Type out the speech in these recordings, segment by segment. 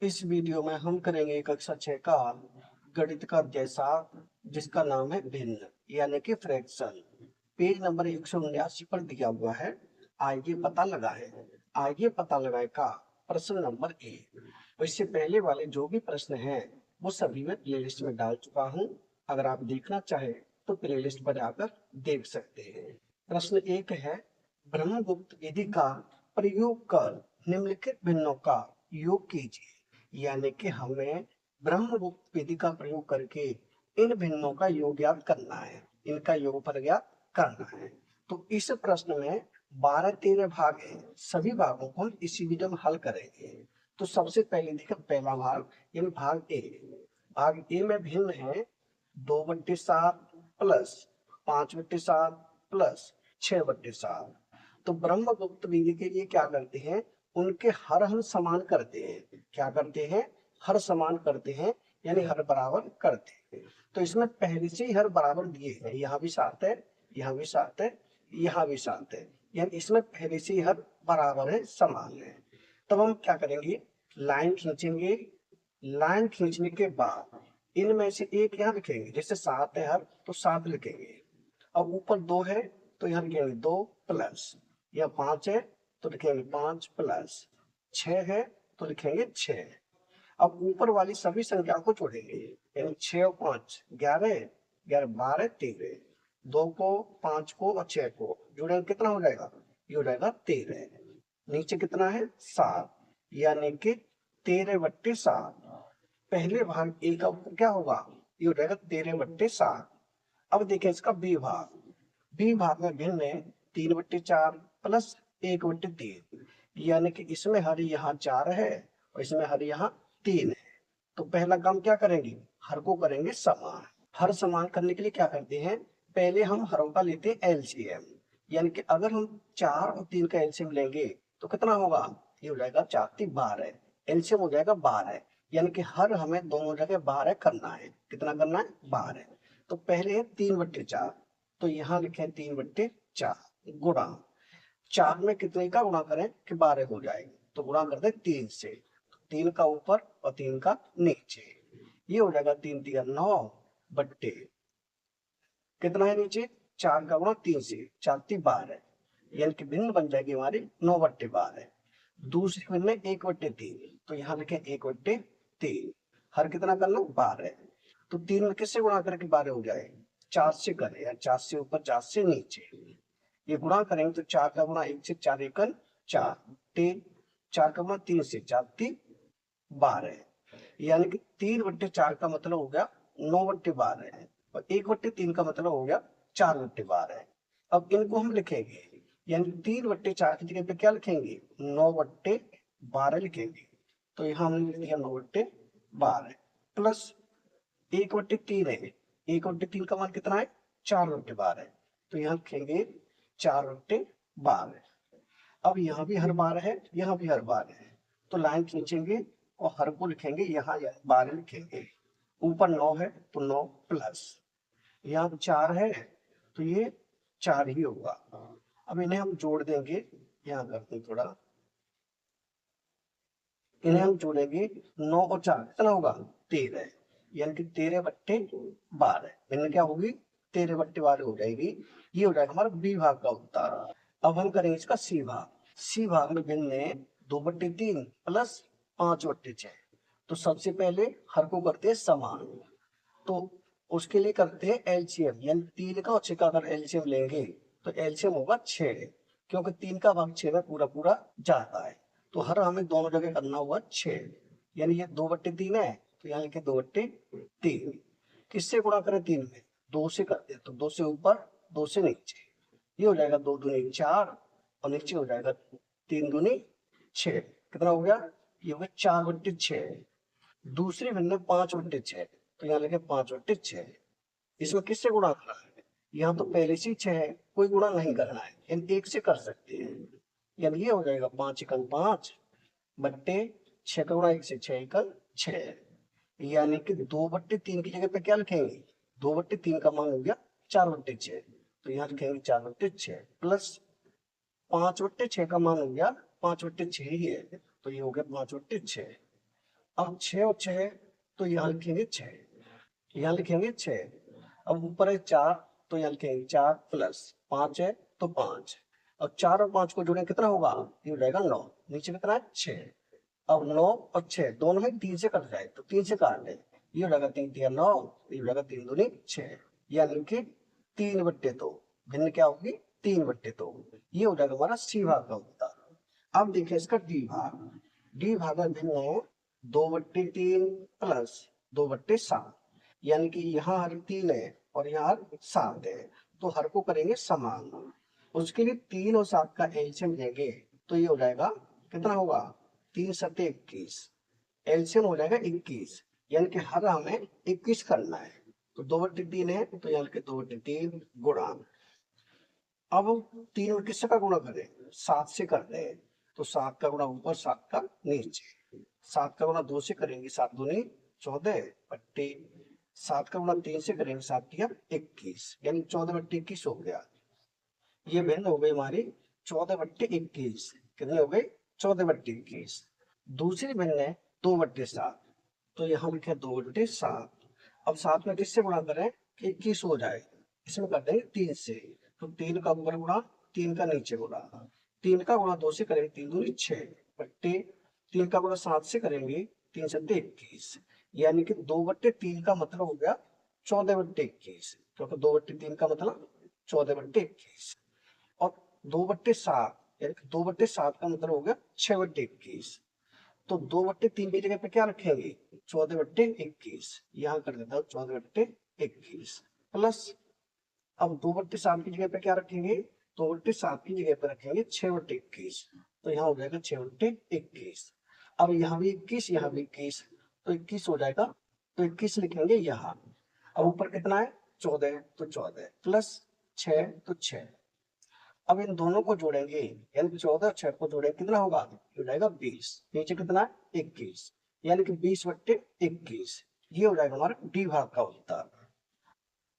इस वीडियो में हम करेंगे कक्षा 6 का गणित का अध्याय 7 जिसका नाम है भिन्न यानी कि फ्रैक्शन। पेज नंबर 179 पर दिया हुआ है। आइए पता लगाएं। आइए पता लगाएं का प्रश्न नंबर 1। इससे पहले वाले जो भी प्रश्न हैं वो सभी मैं प्लेलिस्ट में डाल चुका हूं। अगर आप देखना चाहे तो प्लेलिस्ट पर जाकर देख सकते हैं। प्रश्न 1 है, ब्रह्मगुप्त विधि का प्रयोग कर निम्नलिखित भिन्नों का योग कीजिए। यानी कि हमें ब्रह्मगुप्त विधि का प्रयोग करके इन भिन्नों का योग ज्ञात करना है, इनका योगफल ज्ञात करना है। तो इस प्रश्न में 12-13 भाग हैं, सभी भागों को हम इसी वीडियो में हल करेंगे। तो सबसे पहले देखिए पहला भाग यानी भाग ए। भाग ए में भिन्न है 2/7 प्लस 5/7 प्लस 6/7। तो ब्रह्मगुप्त विधि के लिए क्या करते हैं, उनके हर हम समान करते हैं। क्या करते हैं, हर समान करते हैं यानी हर बराबर करते हैं। तो इसमें पहले से ही हर बराबर दिए हैं, यहाँ भी 7 है, यहाँ भी 7 है, यहाँ भी 7 है, यानी इसमें पहले से ही हर बराबर है, समान है। तब हम क्या करेंगे, लाइन खींचेंगे। लाइन खींचने के बाद इनमें से एक यहाँ लिखेंगे, जैसे 7 है हर तो 7 लिखेंगे। अब ऊपर 2 है तो यहाँ लिखेंगे 2 प्लस, या 5 है तो लिखेंगे 5 प्लस, 6 है तो लिखेंगे 6। अब ऊपर वाली सभी संख्या को जोड़ेंगे, यानी 6 और 5 11, 11 12 13, 2 को 5 को और 6 को जोड़ेंगे कितना हो जाएगा, ये हो जाएगा 13। नीचे कितना है 7, यानी कि 13/7। पहले भाग ए का उत्तर क्या होगा, ये हो जाएगा 13/7। अब देखें इसका बी भाग। बी भाग में भिन्न है 3/4 प्लस 1/3, यानी कि इसमें हर यहाँ 4 है और इसमें हर यहाँ 3 है। तो पहला काम क्या करेंगे, हर को करेंगे समान। हर समान करने के लिए क्या करते हैं, पहले हम हरों का लेते हैं एलसीएम। यानी कि अगर हम 4 और 3 का एलसीएम लेंगे तो कितना होगा, ये हो जाएगा 4 3 12, एलसीएम हो जाएगा 12। यानी कि हर हमें दोनों जगह 12 करना है। कितना करना है, 12। तो पहले है 3/4, तो यहाँ लिखे 3/4 गुणा 4 में कितने का गुणा करें कि 12 हो जाएगी, तो गुणा कर दे 3 से। 3 का ऊपर और 3 का नीचे, ये हो जाएगा 3 3 9 बट्टे कितना है नीचे, 4 का गुणा 3 से, 4 3 12, यानी कि भिन्न बन जाएगी हमारी 9/12। दूसरी भिन्न 1/3, तो यहाँ लिखे 1/3। हर कितना करना 12, तो 3 में किससे गुणा करके 12 हो जाए, 4 से करें, या 4 से ऊपर 4 से नीचे। ये गुणा करेंगे तो 4 का गुणा 1 से, 4 एकल 4, 4 का गुणा 3 से, 4 3 12, यानी कि 3/4 का मतलब हो गया 9/12 और 1/3 का मतलब हो गया 4/12। अब इनको हम लिखेंगे, यानी 3/4 की जगह पे क्या लिखेंगे, 9/12 लिखेंगे। तो यहाँ हमने लिख दिया 9/12 प्लस 1/3 है, 1/3 का मान कितना है 4/12, तो यहाँ लिखेंगे 4/12। अब यहाँ भी हर बार है, यहाँ भी हर बार है, तो लाइन खींचेंगे और हर को लिखेंगे, यहाँ 12 लिखेंगे। ऊपर 9 है तो 9 प्लस, यहाँ 4 है तो ये 4 ही होगा। अब इन्हें हम जोड़ देंगे, यहाँ करते हैं थोड़ा, इन्हें हम जोड़ेंगे 9 और 4 कितना होगा 13, यानी कि 13/12 इनमें क्या होगी 13/12 हो जाएगी। ये हो जाएगा हमारा बी भाग का उत्तर। अब हम करेंगे इसका सी भाग। सी भाग में भिन्न है 2/3 प्लस 5/6। तो सबसे पहले हर को करते हैं समान, तो उसके लिए करते हैं एलसीएम, यानी 3 का और 6 का अगर एलसीएम लेंगे तो एलसीएम होगा 6, क्योंकि 3 का भाग 6 में पूरा पूरा जाता है। तो हर हमें दोनों जगह करना हुआ 6, यानी ये 2/3 है तो यहाँ लिखे 2/3। किससे गुणा करें 3 में, 2 से करते हैं, तो 2 से ऊपर 2 से नीचे, ये हो जाएगा 2 दूनी 4 और नीचे हो जाएगा 3 दूनी 6। कितना हो गया, ये हो गया 4/6। दूसरी भिन्न 5/6, तो यहाँ लिखे 5/6। इसमें किससे गुणा करना है, यहाँ तो पहले से 6 है, कोई गुणा नहीं करना है, इन एक से कर सकते हैं। यानी ये हो जाएगा 5 एकल 5 बट्टे 6 का गुणा 1 से, 6 एकल 6, यानी कि 2/3 की जगह पे क्या लिखेंगे, 2/3 का मान हो गया 4/6, तो यहाँ लिखेंगे 4/6 प्लस 5/6 का मान हो गया 5/6 ही है, तो ये हो गया 5/6। अब 6 और 6 तो यहाँ लिखेंगे 6, यहाँ लिखेंगे 6। अब ऊपर है 4 तो यहाँ लिखेंगे 4 प्लस 5 है तो 5। अब 4 और 5 को जोड़ें कितना होगा, ये हो जाएगा 9। नीचे कितना है 6। अब 9 और 6 दोनों में 3 से कट जाए तो 3 से काट ले, ये हो जाएगा 3 3 9, ये हो जाएगा 3 दूनी 6, यानी कि 3/2। भिन्न क्या होगी 3/2। ये हो जाएगा हमारा सी भाग का उत्तर। अब देखिए इसका डी भाग। डी भाग में भिन्न है 2/3 प्लस 2/7, यानी कि यहाँ हर 3 है और यहाँ हर 7 है, तो हर को करेंगे समान। उसके लिए 3 और 7 का एलसीएम लेंगे तो ये हो जाएगा कितना होगा 3 सत्ते 21, एलसीएम हो जाएगा 21, यानी कि हर हमें 21 करना है। तो 2/3 है तो यहाँ के 2/3 गुणा, अब 3 में किससे का गुणा करें 7 से कर रहे हैं, तो 7 का गुणा ऊपर 7 का नीचे। 7 का गुणा 2 से करेंगे 7 दूनी 14 बट्टे, 7 का गुणा 3 से करेंगे 7 तिया 21, यानी 14/21 हो गया। ये भिन्न हो गई हमारी 14/21। कितने हो गए 14/21। दूसरी भिन्न है 2/7, तो यहाँ लिखे 2/7। अब 7 में किससे गुणा करें कि 21 हो जाए, इसमें कर देंगे 3 से, तो 3 का ऊपर गुणा 3 का नीचे गुणा, 3 का गुणा 2 से करेंगे 3 दूनी 6 बट्टे, 3 का गुणा 7 से करेंगे 3 सत्ते 21, यानी कि 2/3 का मतलब हो गया 14/21, क्योंकि 2/3 का मतलब 14/21। और 2/7 यानी कि 2/7 का मतलब हो गया 6/21। तो 2/3 की जगह पे क्या रखेंगे 14/21, यहाँ कर देता हूँ 14/21 प्लस, अब 2/7 की जगह पे क्या रखेंगे 2/7 की जगह पे रखेंगे 6/21, तो यहाँ हो जाएगा 6/21। अब यहाँ भी 21 यहाँ भी 21, तो 21 हो जाएगा, तो 21 लिखेंगे यहाँ। अब ऊपर कितना है 14, तो 14 प्लस 6 तो 6। अब इन दोनों को जोड़ेंगे, यानी 14 और 6 को जोड़ेंगे कितना होगा हो जाएगा 20, नीचे कितना है 21, यानी कि 20/21। ये हो जाएगा हमारा डी भाग का उत्तर।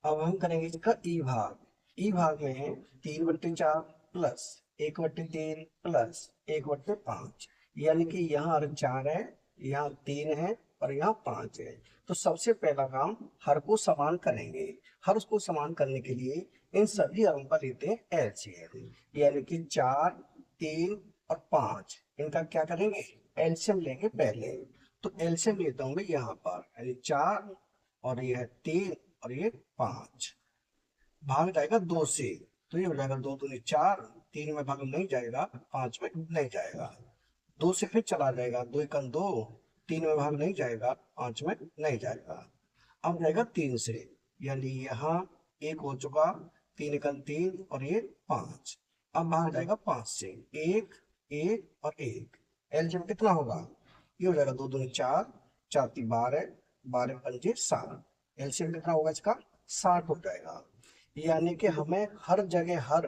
अब हम करेंगे इसका ई भाग। ई भाग में है 3/4 प्लस 1/3 प्लस 1/5, यानी कि यहाँ 4 है, यहाँ 3 है और यहाँ 5 है। तो सबसे पहला काम हर को समान करेंगे। हर को समान करने के लिए इन सभी हरों का लेते हैं एलसीएम, यानी कि 4 3 और 5, इनका क्या करेंगे एलसीएम लेंगे पहले। तो एलसीएम लेता हूँ मैं यहाँ पर, यानी 4 और ये है 3 और ये 5, भाग जाएगा 2 से, तो ये हो जाएगा 2 दूनी 4, 3 में भाग नहीं जाएगा 5 में नहीं जाएगा, 2 से फिर चला जाएगा 2 एकम 2, 3 में भाग नहीं जाएगा 5 में नहीं जाएगा। अब जाएगा 3 से, यानी यहाँ 1 हो चुका, 3 एकम 3 और ये 5। अब भाग जाएगा 5 से, 1 1 और 1, एलसीएम कितना होगा ये हो जाएगा 2 दूनी 4, 4 3 12, 12 पंजे 60, एलसीएम कितना होगा इसका 60 हो जाएगा। यानी कि हमें हर जगह हर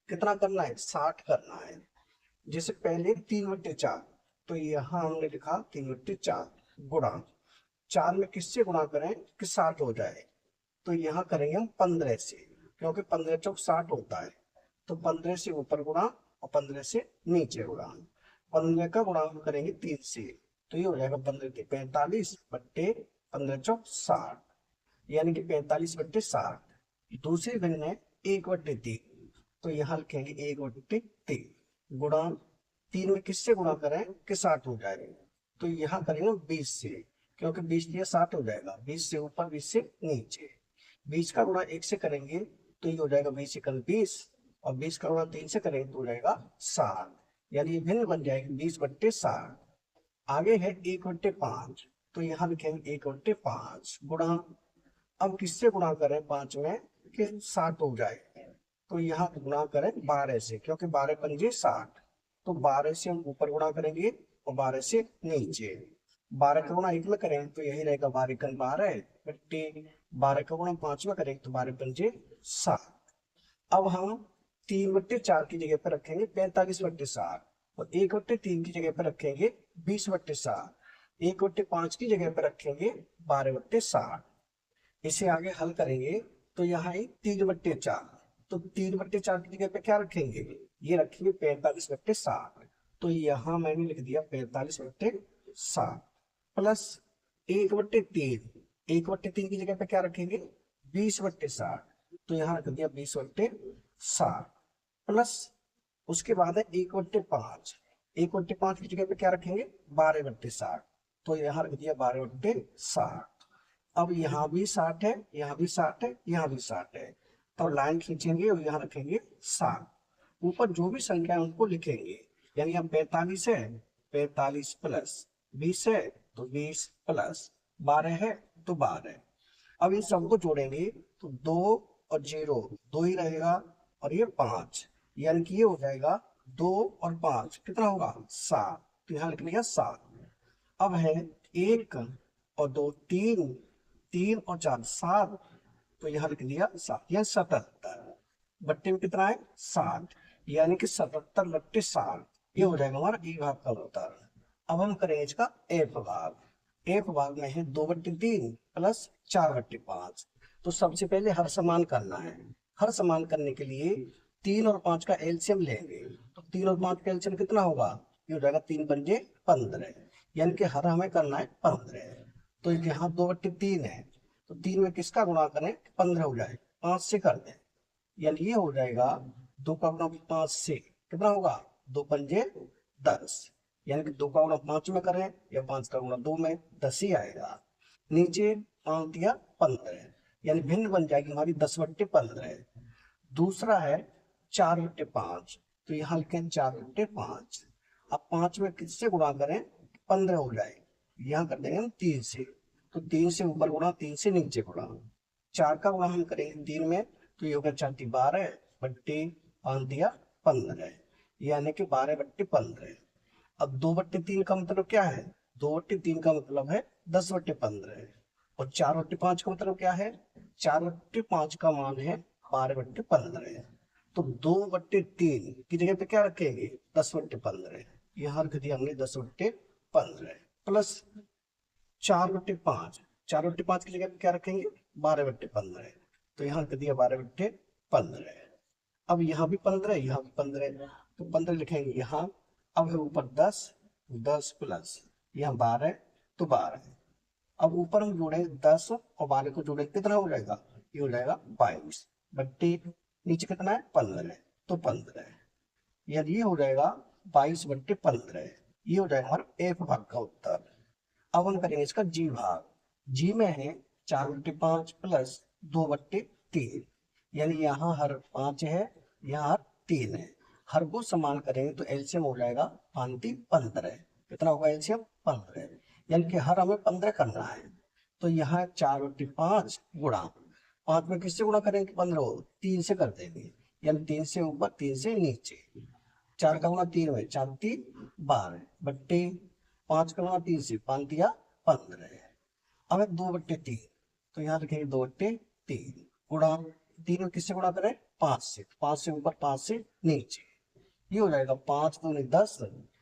कितना करना है 60 करना है। जैसे पहले 3/4, तो यहाँ हमने लिखा 3/4 गुणा, 4 में किससे गुणा करें कि 60 हो जाए, तो यहाँ करेंगे हम 15 से, क्योंकि 15 चौक 60 होता है, तो 15 से ऊपर गुणा और 15 से नीचे गुणा। 15 का गुणा हम करेंगे 3 से, तो ये हो जाएगा 15 के 45 बट्टे 15 चौक 60, यानी कि 45/60। दूसरी भिन्न है 1/3, तो यहाँ लिखेंगे 1/3 गुणा, 3 में किससे गुणा करें कि 60 हो जाए, तो यहाँ करेंगे 20 से, क्योंकि 20 दिया 60 हो जाएगा, 20 से ऊपर 20 से नीचे। 20 का गुणा 1 से करेंगे तो ये हो जाएगा 20 एकम 20, और 20 का गुणा 3 से करेंगे तो हो जाएगा 60, यानी ये भिन्न बन जाएगी 20/60। आगे है 1/5, तो यहाँ लिखेंगे 1/5 गुणा, अब किससे गुणा करें 5 में कि 60 हो जाए, तो यहाँ गुणा करें 12 से, क्योंकि 12 पंजे 60, तो 12 से हम ऊपर गुणा करेंगे और 12 से नीचे। 12 का गुणा 1 में करें तो यही रहेगा 12 एकम 12 बट्टे, 12 का गुणा 5 में करें तो 12 पंजे 60। अब हम 3/4 की जगह पर रखेंगे 45/60, और 1/3 की जगह पर रखेंगे 20/60, 1/5 की जगह पर रखेंगे 12/60। इसे आगे हल करेंगे तो यहाँ 3/4, तो 3/4 की जगह पे क्या रखेंगे ये रखेंगे 45/60, तो यहाँ मैंने लिख दिया 45/60। प्लस 1/3, 1/3 की जगह पे क्या रखेंगे 20/60, तो यहाँ रख दिया 20/60 प्लस उसके बाद है 1/5, 1/5 की जगह पे क्या रखेंगे 12/60, तो यहाँ रख दिया 12/60। अब यहाँ भी 60 है, यहाँ भी 60 है, यहाँ भी 60 है, तो लाइन खींचेंगे और यहाँ रखेंगे 60, ऊपर जो भी संख्या है उनको लिखेंगे। यानी यहाँ 45 है, 45 प्लस 20 है तो 20 प्लस 12 है तो 12। अब इन सबको जोड़ेंगे तो 2 और 0 2 ही रहेगा, और ये 5, यानी कि ये हो जाएगा 2 और 5 कितना होगा 7, तो यहाँ लिख लिया 7। अब है 1 और 2 3, 3 और 4 7, तो यहाँ लिख दिया 7, यह 77 बट्टे में कितना है 60, यानी कि 77/60, ये हो जाएगा हमारा ई भाग का उत्तर। अब हम करेंगे इसका एफ भाग। एफ भाग में है 2/3 प्लस 4/5, तो सबसे पहले हर समान करना है। हर समान करने के लिए 3 और 5 का एलसीएम लेंगे, तो 3 और 5 का एलसीएम कितना होगा, ये हो जाएगा 3 पंजे 15, यानी कि हर हमें करना है 15। तो यहाँ 2/3 है, तो 3 में किसका गुणा करें 15 हो जाए, 5 से कर दें, यानी ये हो जाएगा 2 का गुणा 5 से कितना होगा 2 पंजे 10, यानी कि 2 का गुणा 5 में करें या 5 का गुणा 2 में 10 ही आएगा। नीचे 5 दिया 15, यानी भिन्न बन जाएगी हमारी 10/15। दूसरा है 4/5, तो यहाँ लिखें 4/5। अब 5 में किससे गुणा करें 15 हो जाए, यहाँ कर देंगे हम 3 से, तो 3 से ऊपर गुणा 3 से नीचे गुणा। 4 का गुणा हम करेंगे 3 में, तो ये होगा 4 12 बट्टे 5 दिया 15, यानी कि 12/15। अब 2/3 का मतलब क्या है, 2/3 का मतलब है 10/15, और 4/5 का मतलब क्या है, 4/5 का मान है 12/15। तो 2/3 की जगह पे क्या रखेंगे 10/15, यहाँ रख दिया हमने 10/15 प्लस 4/5, 4/5 की जगह पे क्या रखेंगे 12/15, तो यहाँ रख दिया 12/15। अब यहाँ भी 15, यहाँ भी 15, तो 15 लिखेंगे यहाँ। अब है ऊपर 10, 10 प्लस यहाँ 12 तो 12। अब ऊपर हम जोड़े 10 और 12 को जोड़े कितना हो जाएगा, ये हो जाएगा 22 बट्टे नीचे कितना है 15, तो 15, यानी ये हो जाएगा 22/15, ये हो जाएगा हमारा एफ भाग का उत्तर। अब हम करेंगे इसका जी भाग। जी में है 4/5 प्लस 2/3, यानी यहाँ हर 5 है, यहाँ हर 3 है, हर को समान करेंगे तो एलसीएम हो जाएगा 5×3 15, कितना होगा एलसीएम 15, यानी कि हर हमें 15 करना है। तो यहाँ 4/5 गुणा 5 में किससे गुणा करेंगे 15, 3 से कर देंगे, यानी 3 से ऊपर 3 से नीचे। 4 का गुणा 3 में 4 3 12 बट्टे 5 का गुणा 3 से 5 दिया 15। अब है 2/3, तो यहाँ लिखेंगे 2/3 गुणा 3 में किससे गुणा करें 5 से, 5 से ऊपर 5 से नीचे, ये हो जाएगा 5 दूनी 10,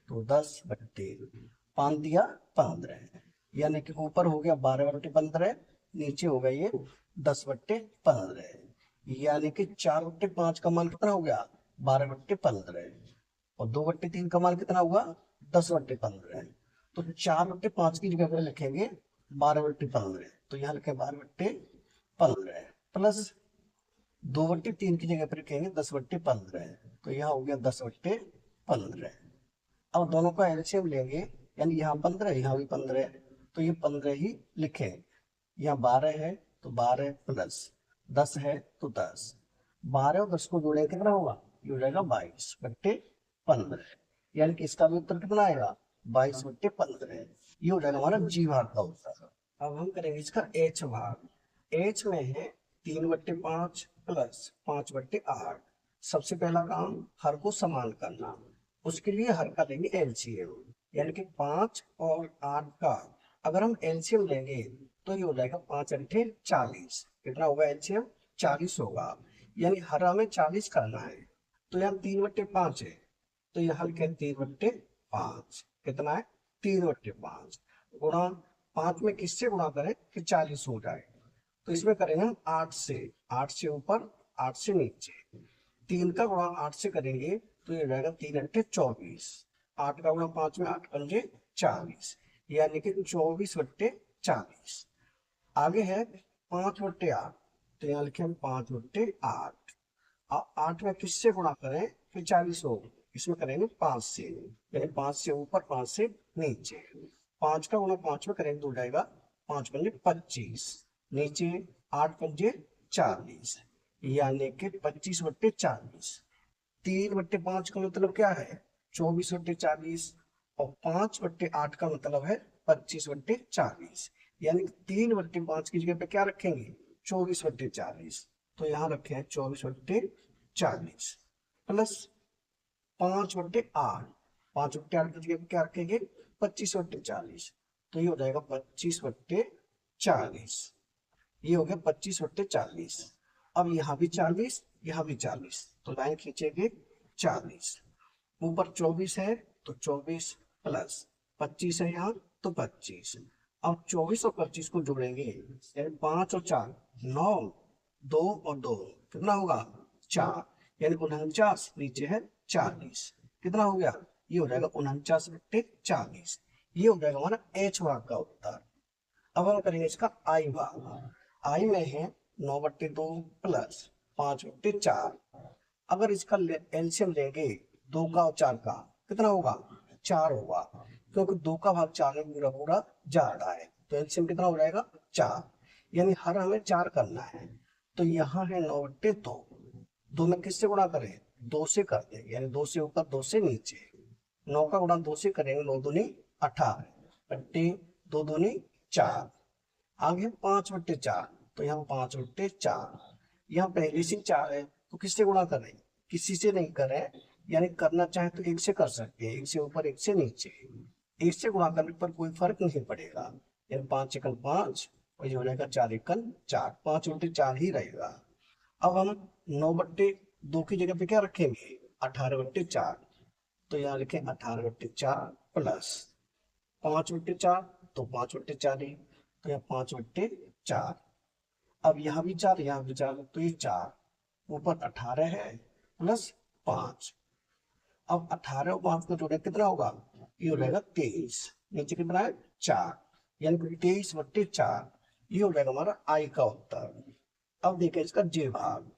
तो 10/5 दिया 15, यानी कि ऊपर हो गया 12/15, नीचे हो गया ये 10/15, यानी कि 4/5 का मान कितना हो गया 12/15, और 2/3 का मान कितना हुआ 10/15। तो 4/5 की जगह पर लिखेंगे 12/15, तो यहाँ लिखे 12/15 प्लस 2/3 की जगह पर लिखेंगे 10/15, तो यहाँ हो गया 10/15। अब दोनों का एलसीएम लेंगे, यानी यहाँ 15 यहाँ भी 15, तो ये 15 ही लिखे। यहाँ 12 है तो 12 प्लस 10 है तो 10, 12 और 10 को जोड़े कितना होगा, ये हो जाएगा 22/15, यानी कि इसका भी उत्तर कितना आएगा 22/15, ये हो जाएगा हमारा जी भाग का उत्तर। अब हम करेंगे इसका एच भाग। एच में है 3/5 प्लस 5/8। सबसे पहला काम हर को समान करना, उसके लिए हर का लेंगे एलसीएम, यानी कि 5 और 8 का अगर हम एलसीएम लेंगे तो ये हो जाएगा 5×8 = 40, कितना होगा एलसीएम 40 होगा, यानी हर हमें 40 करना है। तो यहाँ 3/5 है, तो यहाँ लिखे 3/5, कितना है 3/5 गुणा 5 में किससे गुणा करें कि 40 हो जाए, तो इसमें करेंगे हम 8 से, 8 से ऊपर 8 से नीचे, 3 का गुणा 8 से करेंगे तो ये हो जाएगा 3×8 = 24, 8 का गुणा 5 में 8 पंजे 40, यानी कि 24/40। आगे है 5/8, तो यहाँ लिखे हम 5/8। 8 में किससे गुणा करें कि 40 हो, इसमें करेंगे 5 से, यानी 5 से ऊपर 5 से नीचे। 5 का गुणा 5 में करेंगे तो हो जाएगा 5 पंजे 25, नीचे 8 पंजे 40, यानी कि 25/40। 3/5 का मतलब क्या है 24/40, और 5/8 का मतलब है 25/40, यानी 3/5 की जगह पे क्या रखेंगे 24/40। तो यहाँ रखे हैं 24/40 प्लस 5/8। 5/8 की जगह पे क्या रखेंगे 25/40। तो ये हो जाएगा 25/40, ये हो गया 25/40। अब यहाँ भी 40, यहाँ भी 40, तो लाइन खींचेंगे 40, ऊपर 24 है तो 24 प्लस 25 है यहाँ तो 25। अब 24 और 25 को जोड़ेंगे, यानी 5 और 4 9, 2 और 2 कितना होगा 4, यानी 49, नीचे है 40, कितना हो गया ये हो जाएगा 49/40। ये हो जाएगा हमारा एच भाग का उत्तर। अब हम करेंगे इसका आई भाग। आई में है 9/2 प्लस 5/4। अगर इसका एलसीएम लेंगे 2 का और 4 का कितना होगा 4 होगा, क्योंकि 2 का भाग 4 में पूरा पूरा जा रहा है, तो एलसीएम कितना हो जाएगा 4, यानी हर हमें 4 करना है। तो यहाँ है 9/2, 2 में किससे गुणा करें 2 से करते हैं, यानी 2 से ऊपर 2 से नीचे। 9 का गुणा 2 से करेंगे 9 दूनी 18, बट्टे 2 दूनी 4। आगे 5/4, तो यहाँ 5/4, यहाँ पहले से 4 है तो किससे गुणा करें किसी से नहीं करें, यानी करना चाहे तो 1 से कर सकते हैं, 1 से ऊपर 1 से नीचे। 1 से गुणा करने पर कोई फर्क नहीं पड़ेगा, यानी 5 एकल 5 और ये हो जाएगा 4 एकल 4, 5/4 ही रहेगा। अब हम 9/2 की जगह पे क्या रखेंगे 18/4, तो यहाँ लिखें 18/4 प्लस 5/4, तो 5/4 ही, तो यहाँ 5/4। अब यहाँ भी 4 यहाँ भी 4, तो ये 4, ऊपर 18 है प्लस 5। अब 18 और 5 को जोड़े कितना होगा ये हो जाएगा 23, नीचे कितना है 4, यानी कि 23/4। ये हो जाएगा हमारा आई का उत्तर। अब देखें इसका जे भाग।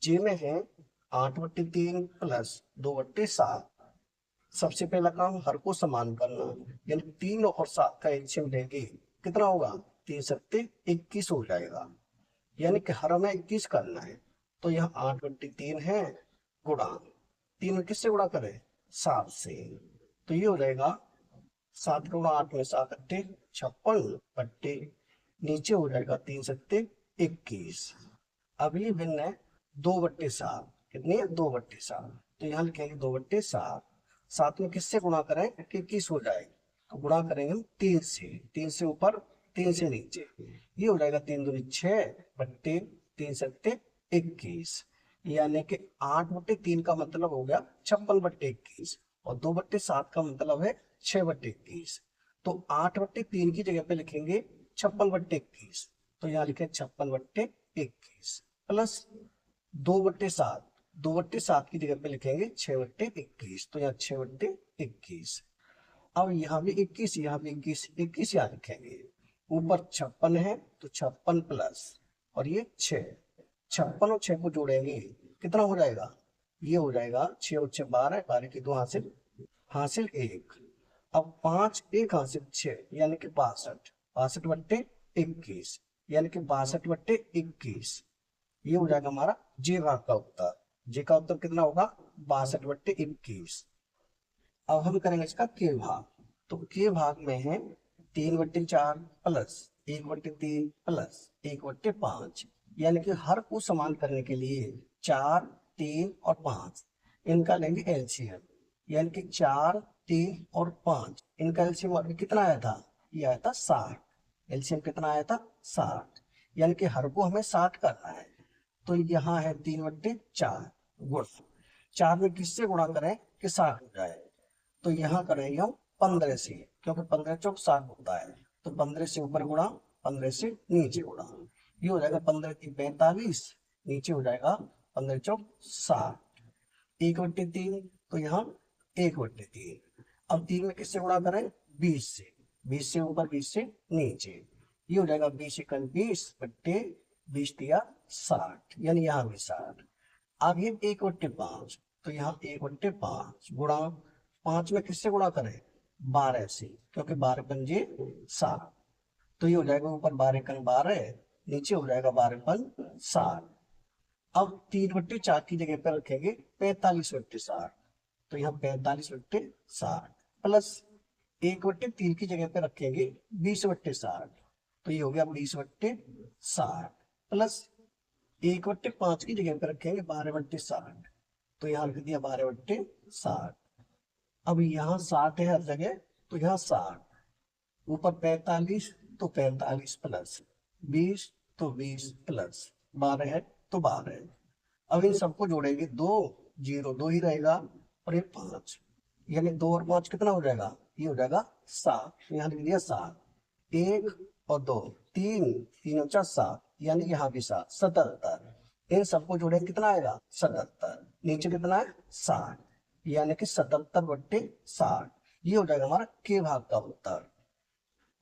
जे में है 8/3 प्लस 2/7। सबसे पहला काम हर को समान करना, यानी 3 और 7 का एलसीएम लेंगे कितना होगा 3×7=21 हो जाएगा, यानी कि हर हमें 21 करना है। तो यहाँ 8/3 है गुणा 3 में किससे गुणा करें 7 से, तो ये हो जाएगा 7 गुणा 8 में 7×8 56, बट्टे नीचे हो जाएगा 3×7=21। अब ये भिन्न है 2/7, कितनी है 2/7, तो यहाँ लिखेंगे 2/7। 7 में किससे गुणा करें कि 21 हो जाए, तो गुणा करेंगे हम 3 से, 3 से ऊपर 3 से नीचे। ये हो जाएगा 3 दूनी 6, बट्टे 3×7=21, यानी कि 8/3 का मतलब हो गया 56/21, और 2/7 का मतलब है 6/21। तो 8/3 की जगह पे लिखेंगे 56/21, तो यहाँ लिखे 56/21 प्लस 2/7, 2/7 की जगह पे लिखेंगे 6/21, तो यहाँ 6/21। अब यहाँ भी 21, यहाँ भी 21, 21 यहाँ लिखेंगे। ऊपर 56 है तो 56 प्लस और ये 6, 56 और 6 को जोड़ेंगे कितना हो जाएगा ये हो जाएगा 6 और 6 12, 12 की 2 हासिल, हासिल 1। अब 5 1 हासिल 6, यानी कि 62, 62/21, यानी कि 62/21। ये हो जाएगा हमारा जे भाग का उत्तर। जे का उत्तर कितना होगा 62/21। अब हम करेंगे इसका के भाग। तो के भाग में है 3/4 प्लस 1/3 प्लस 1/5, यानी कि हर को समान करने के लिए 4 3 और 5 इनका लेंगे एलसीएम, यानी कि 4 3 और 5 इनका एलसीएम अभी कितना आया था ये आया था 60। एलसीएम कितना आया था 60, यानी कि हर को हमें 60 करना है। तो यहाँ है 3/4 गुण 4 में किससे गुणा करें कि 60 हो जाए, तो यहाँ करेंगे हम 15 से, क्योंकि 15 चौक 60 होता है, तो 15 से ऊपर गुणा 15 से नीचे गुणा। ये हो जाएगा 15 की 45, नीचे हो जाएगा 15 चौक 60, 1/3, तो यहाँ 1/3। अब 3 में किससे गुणा करें 20 से, 20 से ऊपर 20 से नीचे। ये हो जाएगा 20 एकड़ 20 बट्टे 20 दिया 60, यानी यहाँ भी 60। आगे 1/5, तो यहाँ 1/5 गुणा 5 में किससे गुणा करें, 12 से, क्योंकि 12 पंजे 60। तो ये हो जाएगा ऊपर 12 एकड़ 12, नीचे हो जाएगा 12 पंज 60। अब 3/4 की जगह पर रखेंगे 45/60, तो यहाँ 45/60 प्लस 1/3 की जगह पे रखेंगे 20/60, तो ये हो गया 20/60 प्लस 1/5 की जगह पे रखेंगे 12/60, तो यहाँ लिख दिया 12/60। अब यहाँ 60 है हर जगह, तो यहाँ 60, ऊपर 45 तो 45 प्लस 20 तो 20 प्लस 12 है तो 12। अब इन सबको जोड़ेंगे, 2 0 2 ही रहेगा और ये 5, यानी 2 और 5 कितना हो जाएगा, ये हो जाएगा 7, यहाँ लिख दिया 7। 1 और 2 3 3 और 4 7, यानी यहाँ भी 7 77। इन सबको जोड़ेंगे कितना आएगा 77, नीचे कितना है 60, यानी कि 77/60। ये हो जाएगा हमारा के भाग का उत्तर।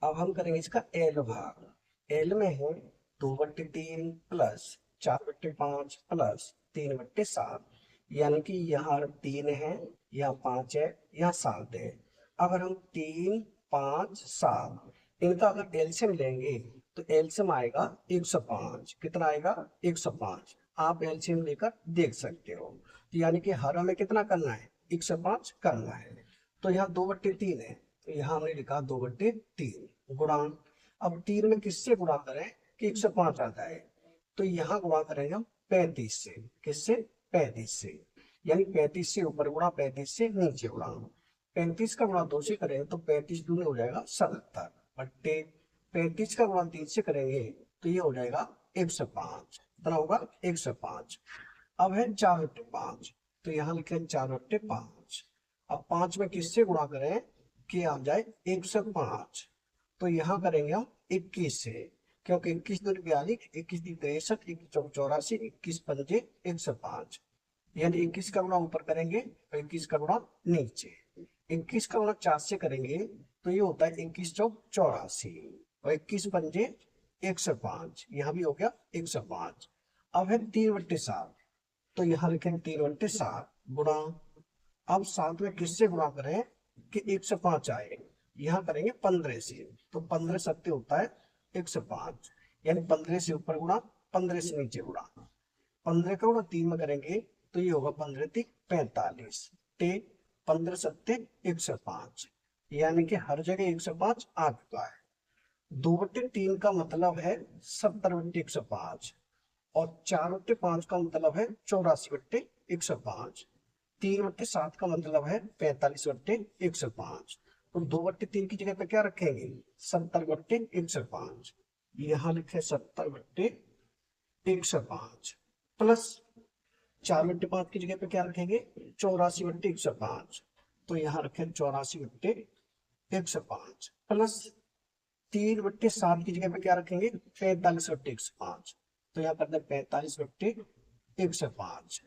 अब हम करेंगे इसका एल भाग। एल में है 2/3 प्लस 4/5 प्लस 3/7, यानी कि यहाँ 3 है, यहाँ 5 है, यहाँ 7 है। अगर हम 3 5 7 इनका अगर एलसीएम लेंगे तो एलसीएम आएगा 105। कितना आएगा 105, आप एलसीएम लेकर देख सकते हो। तो यानी कि हर हमें कितना करना है 105 करना है। तो यहाँ 2/3 है, तो यहाँ हमने लिखा 2/3 गुणा। अब 3 में किससे गुणा करें कि 105 आता है, तो यहाँ गुणा करेंगे हम 35 से। किससे 35 से, यानी 35 से ऊपर गुणा 35 से नीचे गुणा। 35 का गुणा 2 से करेंगे तो 35 दूनी हो जाएगा 77 बट्टे 35 का गुणा 3 से करेंगे तो ये हो जाएगा 105। कितना होगा 105। अब है 4/5, तो यहाँ लिखे 4/5। अब 5 में किससे गुणा करें कि आ जाए 105, तो यहाँ करेंगे हम 21 से, क्योंकि 21 दूनी 42, 21 दूनी 63, 21 चौक 84, 21 पंजे 105, यानी 21 का गुणा ऊपर करेंगे और 21 का गुणा नीचे। 21 का गुणा 4 से करेंगे तो ये होता है 21 चौक 84 और 21 पंजे 105, यहाँ भी हो गया 105। अब है 3/7, तो यहाँ लिखेंगे 3/7 गुणा। अब 7 में किससे गुणा करें कि 105 आए, यहाँ करेंगे 15 से, तो 15 सत्य होता है 105, यानी 15 से ऊपर गुणा 15 से नीचे गुणा। 15 का गुणा 3 में करेंगे तो ये होगा 15 3 45 ते 15 सत्य 105, यानी कि हर जगह 105 आ चुका है। 2/3 का मतलब है 70/105 और 4/5 का मतलब है 84/105। 3/7 का मतलब है 45/105। तो 2/3 की जगह पे क्या रखेंगे 70/105, यहाँ लिखे 70/105 प्लस 4/5 की जगह पे क्या रखेंगे 84/105, तो यहाँ रखें 84/105 प्लस 3/7 की जगह पे क्या रखेंगे 45/105, तो यहाँ करते हैं 45/105।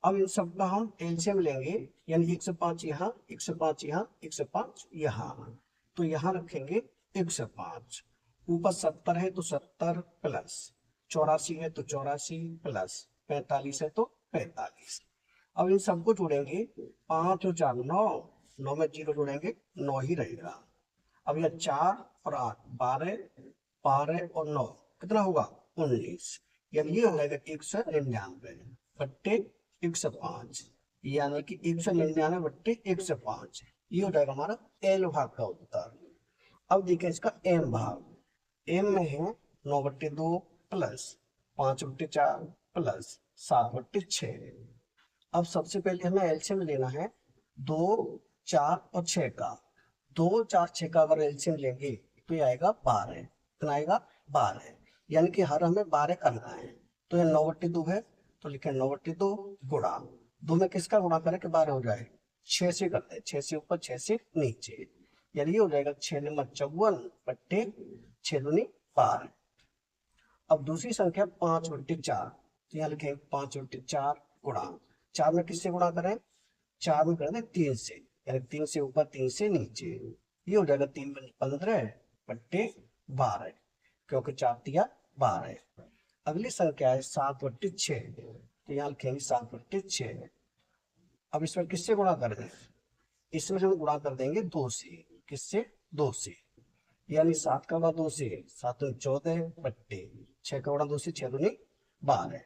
अब इन सबका हम एलसीएम लेंगे, यानी 105 यहाँ 105 यहाँ 105 यहाँ, तो यहाँ रखेंगे 105। ऊपर 70 है तो 70 प्लस 84 है तो 84 प्लस 45 है तो 45। अब इन सबको जोड़ेंगे 5 और 4 9, 9 में 0 जोड़ेंगे 9 ही रहेगा। अब यह 4 और 8 12, 12 और 9 कितना होगा 19, यानी ये हो जाएगा 199 बट्टे 105, यानी कि 199 बट्टे 105। ये हो जाएगा हमारा एल भाग का उत्तर। अब देखिए इसका एम भाग। एम में है 9/2 प्लस 5/4 प्लस 7/6। अब सबसे पहले हमें एलसीएम लेना है 2 4 और 6 का। 2 4 6 का अगर एलसीएम लेंगे तो ये आएगा 12। कितना आएगा 12, यानी कि हर हमें 12 करना है। तो ये 9/2 है, तो लिखे 9/2 गुणा 2 में किसका गुणा करें कि 12 हो जाए 6 से करते हैं, 6 से ऊपर 6 से नीचे, यानी ये हो जाएगा 6 9 54 बट्टे 6 दूनी 12। अब दूसरी संख्या 5/4, तो यहाँ लिखेंगे 5/4 गुणा 4 में किससे गुणा करें 4 में कर दें 3 से, यानी 3 से ऊपर 3 से नीचे, ये हो जाएगा 3×15 = 12, क्योंकि 4×3 = 12। अगली संख्या है 7/6, तो यहाँ लिखेंगे 7/6। अब इसमें किससे गुणा करें? इसमें हम गुणा कर देंगे 2 से। किससे? 2 से। यानी 7 का गुणा 2 से 7 दूनी 14 बट्टे 6 का गुणा 2 से 6 दूनी 12।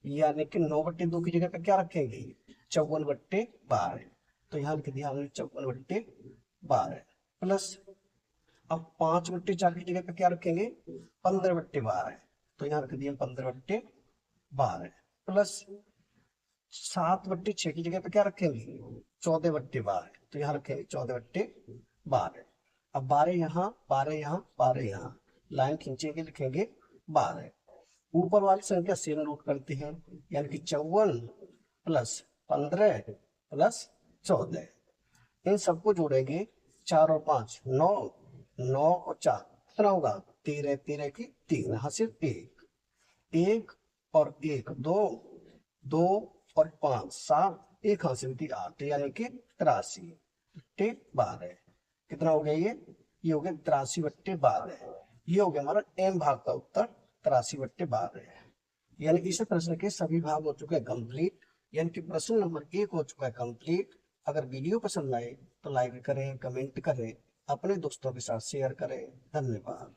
यानी कि 9/2 की जगह पे क्या रखेंगे? 54/12। तो यहाँ लिख दिया हमने 54/12 प्लस, अब 5/4 की जगह पे क्या रखेंगे? 15/12। तो यहाँ रख दिया 15/12 प्लस 7/6 की जगह पे क्या रखेंगे? 14/12। तो यहाँ रखेंगे 14/12। अब 12 यहाँ, 12 यहाँ, 12 यहाँ, लाइन खींचेंगे, लिखेंगे 12। ऊपर वाली संख्या सेम नोट करते हैं, यानी कि 54 प्लस 15 प्लस 14। इन सबको जोड़ेंगे, 4 और 5 9, 9 और 4 कितना होगा? 13, 13 की 3, यहाँ सिर्फ 1, 1 और 1 2, 2 और 5 7, 1 हासिल थी 8, यानी कि 83/12। कितना हो गया ये हो गया 83/12। ये हो गया हमारा एम भाग का उत्तर 83/12। यानी इस प्रश्न के सभी भाग हो चुके हैं कंप्लीट, यानी कि प्रश्न नंबर 1 हो चुका है कंप्लीट। अगर वीडियो पसंद आए तो लाइक करें, कमेंट करें, अपने दोस्तों के साथ शेयर करें। धन्यवाद।